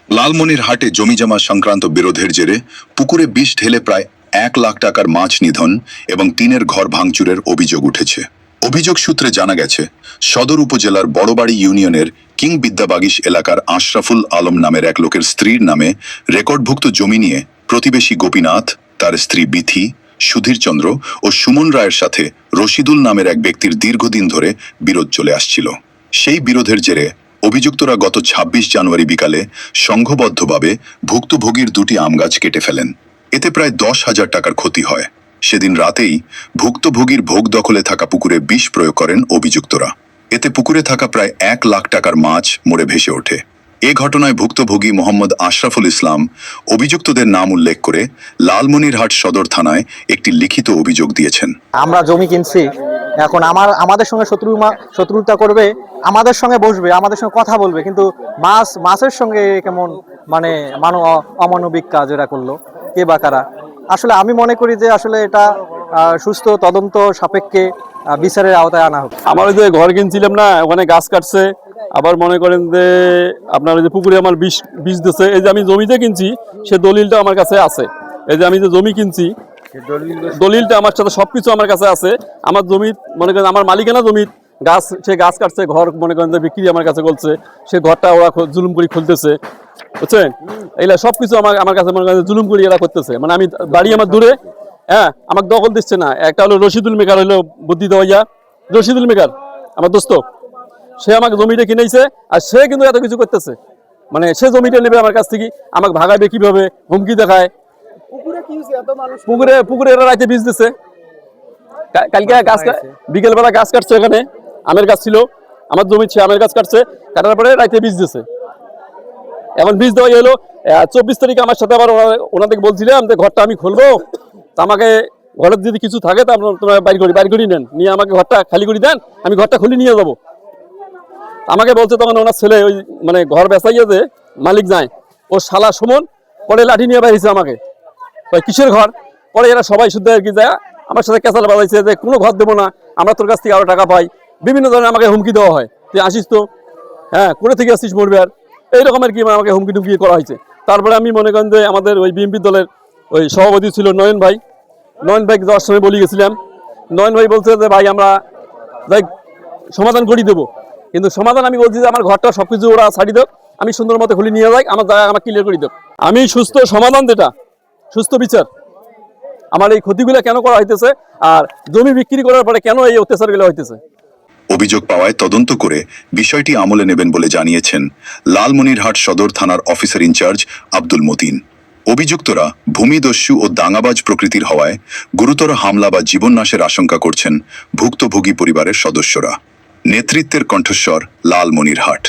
লালমনিরহাটে জমিজমা সংক্রান্ত বিরোধের জেরে পুকুরে বিষ ঢেলে প্রায় 1 লাখ টাকার মাছ নিধন এবং টিনের ঘর ভাঙচুরের অভিযোগ উঠেছে। অভিযোগ সূত্রে জানা গেছে, সদর উপজেলার বড়বাড়ি ইউনিয়নের কিং বিদ্যাবাগিস এলাকার আশরাফুল আলম নামের এক লোকের স্ত্রীর নামে রেকর্ডভুক্ত জমি নিয়ে প্রতিবেশী গোপীনাথ, তার স্ত্রী বিথি, সুধীরচন্দ্র ও সুমন রায়ের সাথে রশিদুল নামের এক ব্যক্তির দীর্ঘদিন ধরে বিরোধ চলে আসছিল। সেই বিরোধের জেরে অভিযুক্তরা গত ২৬ জানুয়ারি বিকালে সংঘবদ্ধভাবে ভুক্তভোগীর দুটি আম গাছ কেটে ফেলেন। এতে প্রায় ১০,০০০ টাকার ক্ষতি হয়। সেদিন রাতেই ভুক্তভোগীর ভোগ দখলে থাকা পুকুরে বিষ প্রয়োগ করেন অভিযুক্তরা। এতে পুকুরে থাকা প্রায় ১ লাখ টাকার মাছ মরে ভেসে ওঠে। এ ঘটনায় ভুক্তভোগী মোহাম্মদ আশরাফুল ইসলাম অভিযুক্তদের নাম উল্লেখ করে লালমনিরহাট সদর থানায় একটি লিখিত অভিযোগ দিয়েছেন। আমরা জমি কিনছি, এখন আমাদের সঙ্গে শত্রুতা করবে, আমাদের সঙ্গে বসবে, আমাদের সঙ্গে কথা বলবে, কিন্তু মাছের সঙ্গে কেমন অমানবিক কাজ এরা করলো, কে বা কারা। আসলে আমি মনে করি যে আসলে এটা সুস্থ তদন্ত সাপেক্ষে বিচারের আওতায় আনা হোক। আমার যে ঘর কিনছিলাম না, ওখানে গাছ কাটছে, আবার মনে করেন যে আপনার যে পুকুরে আমার বিষ দিচ্ছে। এই যে আমি জমিতে কিনছি, সে দলিলটা আমার কাছে আছে। এই যে আমি যে জমি কিনছি, দলিলটা আমার সাথে সবকিছু আমার কাছে আছে। আমার জমি মনে করেন আমার মালিকানা জমি, সে গাছ কাটছে, ঘর মনে করেন যে বিক্রি আমার কাছে করছে, সে ঘরটা ওরা জুলুম করে খুলতেছে, বুঝছেন। এইগুলা সবকিছু আমার কাছে মনে করেন জুলুম করে এরা করতেছে। মানে আমি বাড়ি আমার দূরে, হ্যাঁ, আমাকে দখল দিচ্ছে না। একটা হলো রশিদুল মেকার, হলো বুদ্ধি দেওয়া রশিদুল মেকার, আমার দোস্ত, সে আমাকে জমিটা কিনেছে, আর সে কিন্তু এত কিছু করতেছে। মানে সে জমিটা নেবে আমার কাছ থেকে, আমাকে ভাগাবে কিভাবে, হুমকি দেখায়। পুকুরে এরা রাইতে বীজ দিচ্ছে। কালকে বিকেলবেলা গাছ কাটছে, এখানে আমের গাছ ছিল, আমার জমি ছিল, আমের গাছ কাটছে, কাটার পরে রাইতে বীজ দিচ্ছে। এখন বীজ দেওয়া হলো 24 তারিখে। আমার সাথে আবার ওনাদেরকে বলছিলাম যে ঘরটা আমি খুলবো, তা আমাকে ঘরের যদি কিছু থাকে তা তোমরা বাইর করি নেন, নিয়ে আমাকে ঘরটা খালি করে দেন, আমি ঘরটা খুলে নিয়ে যাবো। আমাকে বলছে তখন ওনার ছেলে, ওই মানে ঘর বেচাইয়া যে মালিক যায়, ও শালা সুমন, পরে লাঠি নিয়ে বাইরেছে আমাকে, কিসের ঘর। পরে এরা সবাই শুদ্ধ আর কি যায় আমার সাথে ক্যাসাল বাজাইছে যে কোনো ঘর দেবো না, আমরা তোর কাছ থেকে আরো টাকা পাই। বিভিন্ন ধরনের আমাকে হুমকি দেওয়া হয়, তুই আসিস তো, হ্যাঁ, করে থেকে আসিস মরবে, আর এইরকম আর কি আমাকে হুমকি টুমকি করা হয়েছে। তারপরে আমি মনে করেন যে আমাদের ওই বিএনপি দলের ওই সভাপতি ছিল নয়ন ভাই যাওয়ার সময় বলে গেছিলাম। নয়ন ভাই বলছে যে ভাই আমরা যাই সমাধান করে দেবো, কিন্তু সমাধান আমি বলছি যে আমার ঘরটা সবকিছু ওরা ছাড়ি দেব, আমি সুন্দর মতো খুলে নিয়ে যাই, আমার জায়গা আমাকে ক্লিয়ার করে দেব। আমি সুস্থ সমাধান, যেটা সুস্থ বিচার, আমার এই ক্ষতিগুলো কেন করা হইতেছে, আর জমি বিক্রি করার পরে কেন এই অত্যাচারগুলো হইতেছে। অভিযোগ পাওয়ায় তদন্ত করে বিষয়টি আমলে নেবেন বলে জানিয়েছেন লালমনিরহাট সদর থানার অফিসার ইনচার্জ আব্দুল মতিন। অভিযুক্তরা ভূমিদস্যু ও দাঙ্গাবাজ প্রকৃতির হওয়ায় গুরুতর হামলা বা জীবননাশের আশঙ্কা করছেন ভুক্তভোগী পরিবারের সদস্যরা। নেতৃত্বের কণ্ঠস্বর, লালমনিরহাট।